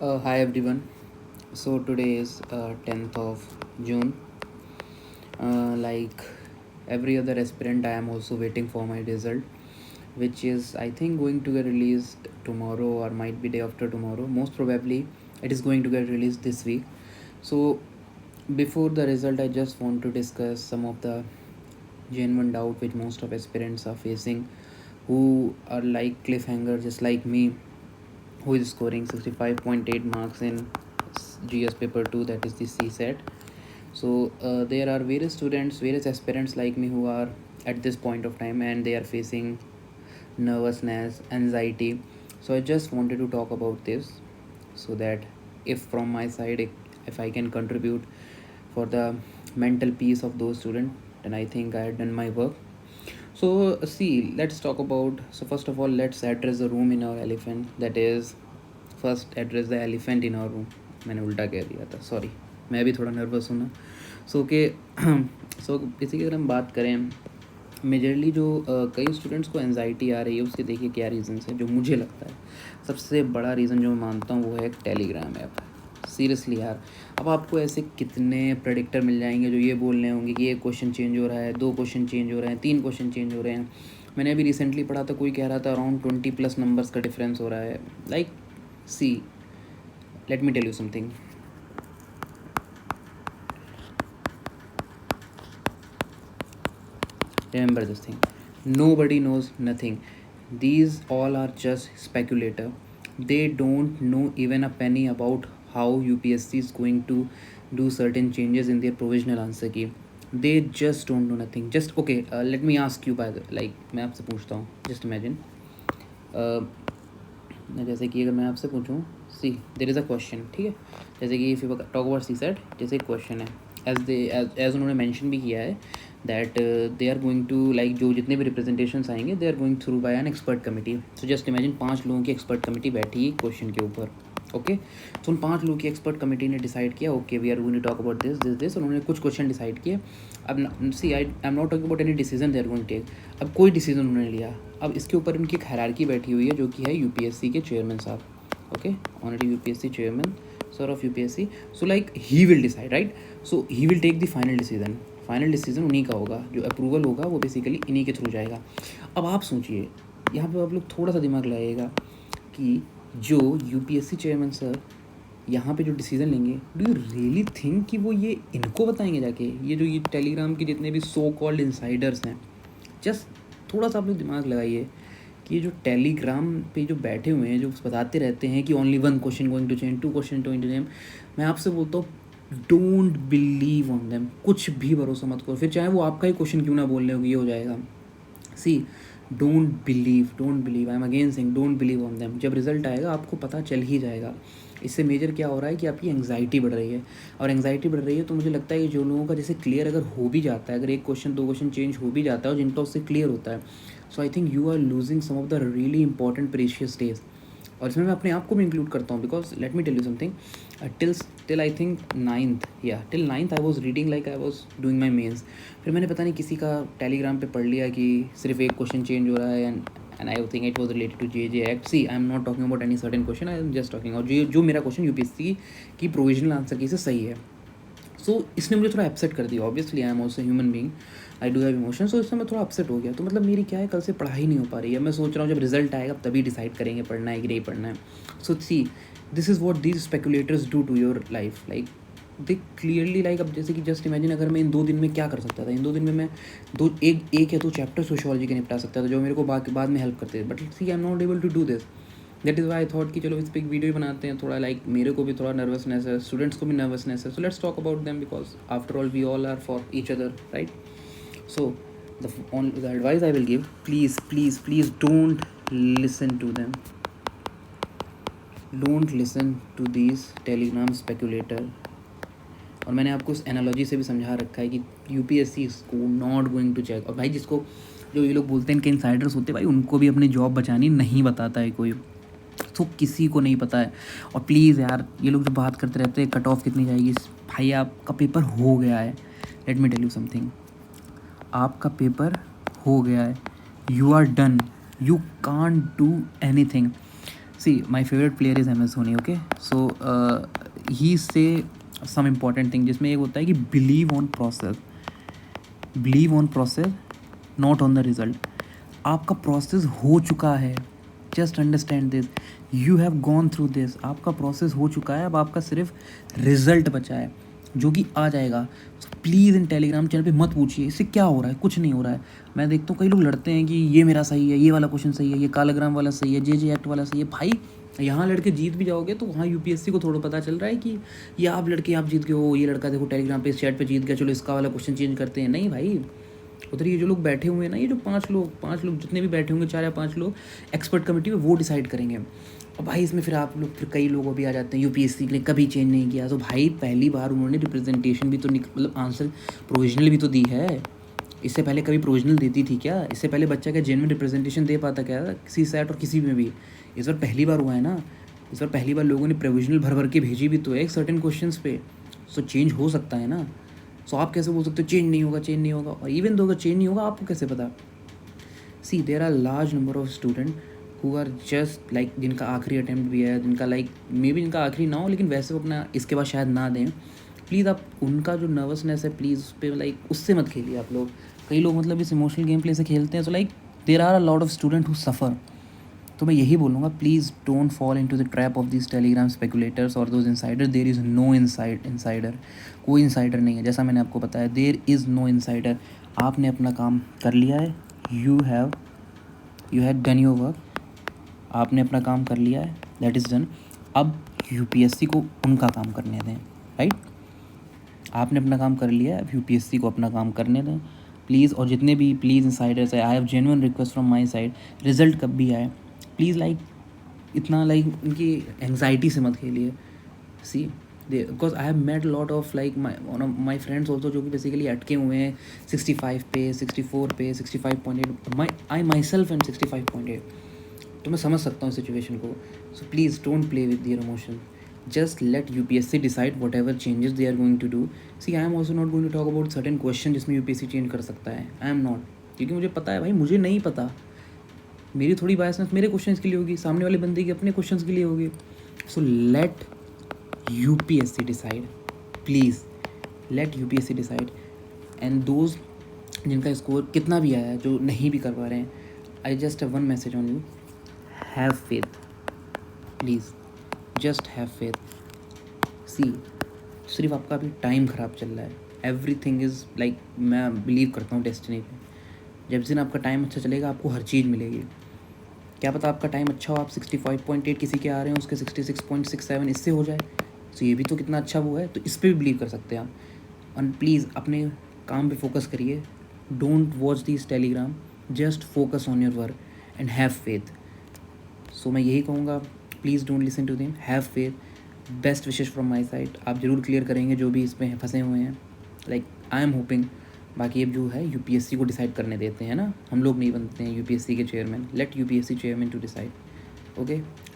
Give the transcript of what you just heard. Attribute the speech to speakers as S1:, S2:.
S1: Hi everyone. So today is 10th of June. Like every other aspirant, I am also waiting for my result, which is I think going to get released tomorrow or might be day after tomorrow. Most probably, it is going to get released this week. So before the result, I just want to discuss some of the genuine doubt which most of aspirants are facing, who are like cliffhanger, just like me, who is scoring 65.8 marks in GS paper 2, that is the CSET. So there are various students, various aspirants like me who are at this point of time and they are facing nervousness, anxiety. So I just wanted to talk about this so that if from my side, if I can contribute for the mental peace of those students, then I think I had done my work. So see, let's talk about. So first of all, let's address the room in our elephant. That is, first address the elephant in our room. मैंने उल्टा कह दिया था, sorry. मैं भी थोड़ा nervous हूँ ना. सो के सो बेसिकली अगर हम बात करें, मेजरली जो कई स्टूडेंट्स को एनजाइटी आ रही है, उसके देखिए क्या रीज़न्स है. जो मुझे लगता है सबसे बड़ा रीज़न जो मैं मानता हूँ वो है एक टेलीग्राम ऐप. सीरियसली यार, अब आपको ऐसे कितने प्रेडिक्टर मिल जाएंगे जो ये बोल रहे होंगे कि ये क्वेश्चन चेंज हो रहा है, 2 क्वेश्चन चेंज हो रहे हैं, 3 क्वेश्चन चेंज हो रहे हैं. मैंने अभी रिसेंटली पढ़ा था, कोई कह रहा था अराउंड 20+ नंबर्स का डिफरेंस हो रहा है. Like see, let me tell you something. Remember this thing. Nobody knows nothing. These all are just speculator. They don't know even a penny about how UPSC is going to do certain changes in their provisional answer key. They just don't know nothing. Just okay. Let me ask you by the like. मैं आपसे पूछता हूँ. Just imagine. जैसे कि अगर मैं आपसे पूछूं, सी देर इज़ अ क्वेश्चन, ठीक है. जैसे कि if you talk about CSAT, जैसे एक क्वेश्चन है, एज उन्होंने मेंशन भी किया है that they are going to like, जो जितने भी रिप्रेजेंटेशंस आएंगे they are going through by an expert committee. So just imagine 5 लोगों की एक्सपर्ट कमेटी बैठी क्वेश्चन के ऊपर. ओके, तो उन 5 लोगों की एक्सपर्ट कमेटी ने डिसाइड किया, okay we are going to talk about this. उन्होंने कुछ क्वेश्चन डिसाइड किए. अब see I am not talking about any decision they are going take. अब कोई डिसीजन उन्होंने लिया. अब इसके ऊपर उनकी एक हायरार्की बैठी हुई है जो कि है यूपीएससी के चेयरमैन साहब. Okay, honorary UPSC chairman, sir of UPSC. So like he will decide, right. So he will take the final decision. Final decision उन्हीं का होगा, जो अप्रूवल होगा वो बेसिकली इन्हीं के थ्रू जाएगा. अब आप सोचिए, यहाँ पे आप लोग थोड़ा सा दिमाग लगाइएगा कि जो यूपीएससी चेयरमैन सर यहाँ पे जो डिसीजन लेंगे, डू यू रियली थिंक कि वो ये इनको बताएंगे जाके, ये टेलीग्राम के जितने भी सो कॉल्ड इंसाइडर्स हैं. जस्ट थोड़ा सा आप लोग दिमाग लगाइए कि ये जो टेलीग्राम पे जो बैठे हुए हैं, जो बताते रहते हैं कि only 1 question going to change, 2 question going to change, मैं आपसे बोलता हूँ डोंट बिलीव ऑन देम. कुछ भी भरोसा मत करो, फिर चाहे वो आपका ही क्वेश्चन क्यों ना बोल रहे हो, ये हो जाएगा. See, don't believe, I am again saying don't believe on them. जब रिजल्ट आएगा आपको पता चल ही जाएगा. इससे मेजर क्या हो रहा है कि आपकी एंग्जाइटी बढ़ रही है, और एंग्जाइटी बढ़ रही है तो मुझे लगता है कि जो लोगों का जैसे क्लियर अगर हो भी जाता है, अगर 1 क्वेश्चन 2 क्वेश्चन चेंज हो भी जाता है और जिनका उससे क्लियर होता है, so I think you are losing some of the really important precious days. और इसमें मैं अपने आप को भी इंक्लूड करता हूँ, because let me tell you something. Till I think 9th, या till 9th I was reading like I was doing my mains. फिर मैंने पता नहीं किसी का टेलीग्राम पे पढ़ लिया कि सिर्फ 1 क्वेश्चन चेंज हो रहा है, and I think it was related to JJ act. See, I am not talking about any certain question, I am just talking. और जो मेरा क्वेश्चन यूपीएससी की प्रोविजनल आंसर की से सही है. सो इसने मुझे थोड़ा अपसेट कर दिया. Obviously I am also human being, I do have emotion. So इससे मैं थोड़ा अपसेट हो गया. तो मतलब मेरी क्या है, कल से पढ़ाई नहीं हो पा रही है. मैं सोच रहा हूँ जब रिजल्ट आएगा तभी डिसाइड करेंगे पढ़ना है कि नहीं पढ़ना है. So see, this is what these speculators do to your life. Like they clearly, like अब जैसे कि जस्ट इमेजिन अगर मैं इन 2 दिन में क्या कर सकता था. इन 2 दिन में मैं एक या 2 चैप्टर सोशियोलॉजी के निपटा सकता था, जो मेरे को बाद में हेल्प करते थे. But see, I am not able to do this. That is why I thought कि चलो इस पर एक वीडियो बनाते हैं. थोड़ा लाइक मेरे को भी थोड़ा नर्वसनेस है, स्टूडेंट्स को भी नर्वसनेस है. So let's talk about them, because after all we all are for each other, right. So the advice I will give, please don't listen to them. Don't listen to these telegram speculator. और मैंने आपको इस analogy से भी समझा रखा है कि यूपीएससी इसको नॉट गोइंग टू चेक. और भाई जिसको, जो ये लोग बोलते हैं इनके इंसाइडर्स होते हैं, भाई उनको भी अपनी जॉब बचानी नहीं बताता है कोई. तो किसी को नहीं पता है. और प्लीज़ यार, ये लोग जो बात करते रहते हैं कट ऑफ कितनी जाएगी, भाई आपका पेपर हो गया है. Let me tell you something, आपका पेपर हो गया है. You are done, you can't do anything. See, my favorite player is MS Dhoni, okay? So he say some important thing जिसमें एक होता है कि believe on process, not on the result. आपका प्रोसेस हो चुका है, just understand this, you have gone through this, आपका प्रोसेस हो चुका है, अब आपका सिर्फ रिजल्ट बचा है जो कि आ जाएगा. प्लीज़ इन टेलीग्राम चैनल पे मत पूछिए इससे क्या हो रहा है, कुछ नहीं हो रहा है. मैं देखता हूँ कई लोग लड़ते हैं कि ये मेरा सही है, ये वाला क्वेश्चन सही है, ये कालाग्राम वाला सही है, जे एक्ट वाला सही है. भाई यहाँ लड़के जीत भी जाओगे तो वहाँ यूपीएससी को थोड़ा पता चल रहा है कि ये आप लड़के आप जीत गए हो, ये लड़का देखो टेलीग्राम पे चैट पे जीत गया, चलो इसका वाला क्वेश्चन चेंज करते हैं. नहीं भाई, उधर ये जो लोग बैठे हुए हैं ना, ये जो पाँच लोग जितने भी बैठे होंगे, 4 या 5 लोग एक्सपर्ट कमेटी में, वो डिसाइड करेंगे. और भाई इसमें फिर आप लोग, फिर कई लोग भी आ जाते हैं यूपीएससी ने कभी चेंज नहीं किया. तो भाई पहली बार उन्होंने रिप्रेजेंटेशन भी तो मतलब आंसर प्रोविजनल भी तो दी है. इससे पहले कभी प्रोविजनल देती थी क्या? इससे पहले बच्चा क्या जेन्युइन रिप्रेजेंटेशन दे पाता क्या किसी सेट और किसी में भी? इस बार पहली बार हुआ है ना. इस बार पहली बार लोगों ने प्रोविजनल भर के भेजी भी तो है एक सर्टेन क्वेश्चन पे. सो चेंज हो सकता है ना. सो आप कैसे बोल सकते हो चेंज नहीं होगा? और इवन दो अगर चेंज नहीं होगा आपको कैसे पता? See there are large number of student who are just like, जिनका आखिरी अटैम्प्ट भी है, जिनका लाइक मे बी जिनका आखिरी ना हो, लेकिन वैसे वो अपना इसके बाद शायद ना दें. प्लीज़ आप उनका जो नर्वसनेस है प्लीज़ उस पर लाइक उससे मत खेलिए आप लोग. कई लोग मतलब इस इमोशनल गेम प्ले से खेलते हैं. तो like there are a lot of student who suffer. तो मैं यही बोलूँगा, please don't fall into the trap of this Telegram speculators और those insider. There is no insider. कोई इनसाइडर नहीं है. जैसा मैंने आपको बताया, देयर इज़ नो इनसाइडर. आपने अपना काम कर लिया है. You have done your work. आपने अपना काम कर लिया है, दैट इज़ डन. अब यूपीएससी को उनका काम करने दें. राइट, आपने अपना काम कर लिया है, अब यूपीएससी को अपना काम करने दें प्लीज़. और जितने भी प्लीज़ इंसाइडर्स है, I have genuine request from my side, result कब भी आए प्लीज़ लाइक इतना लाइक उनकी एंग्जाइटी से मत खेलिए. See because I have made lot of like my friends also जो कि बेसिकली अटके हुए हैं 65 पे, 64 पे, 65.8. आई माई सेल्फ एंड 65.8. तो मैं समझ सकता हूँ सिचुएशन को. So please don't play with your emotion. Just let UPSC decide whatever changes they are going to do. See, I am also not going to talk about certain question जिसमें UPSC change कर सकता है. I am not, क्योंकि मुझे पता है भाई, मुझे नहीं पता. मेरी थोड़ी बायसनेस मेरे क्वेश्चन के लिए होगी, सामने वाले बंदे की अपने क्वेश्चन के लिए होगी. So let UPSC decide. Please let UPSC decide. And those जिनका स्कोर कितना भी आया है, जो नहीं भी कर पा रहे हैं, I just have one message on you, have faith. Please just have faith. See, सिर्फ आपका अभी टाइम ख़राब चल रहा है. एवरीथिंग इज़ लाइक, मैं बिलीव करता हूँ डेस्टिनी पे. जब दिन आपका टाइम अच्छा चलेगा आपको हर चीज़ मिलेगी. क्या पता आपका टाइम अच्छा हो, आप 65.8 किसी के आ रहे हैं, उसके 66.67 इससे हो जाए. तो ये भी तो कितना अच्छा वो है. तो इस पर भी बिलीव कर सकते हैं आप. एंड प्लीज़ अपने काम पे फोकस करिए. Don't watch this Telegram. Just focus on your work and have faith. So मैं यही कहूँगा, please don't listen to them, have faith. Best wishes from my side. आप ज़रूर क्लियर करेंगे जो भी इसमें फंसे हुए हैं. Like I am hoping. बाकी अब जो है यूपीएससी को डिसाइड करने देते हैं ना, हम लोग नहीं बनते हैं यूपीएससी के chairman. Let UPSC chairman to decide. Okay.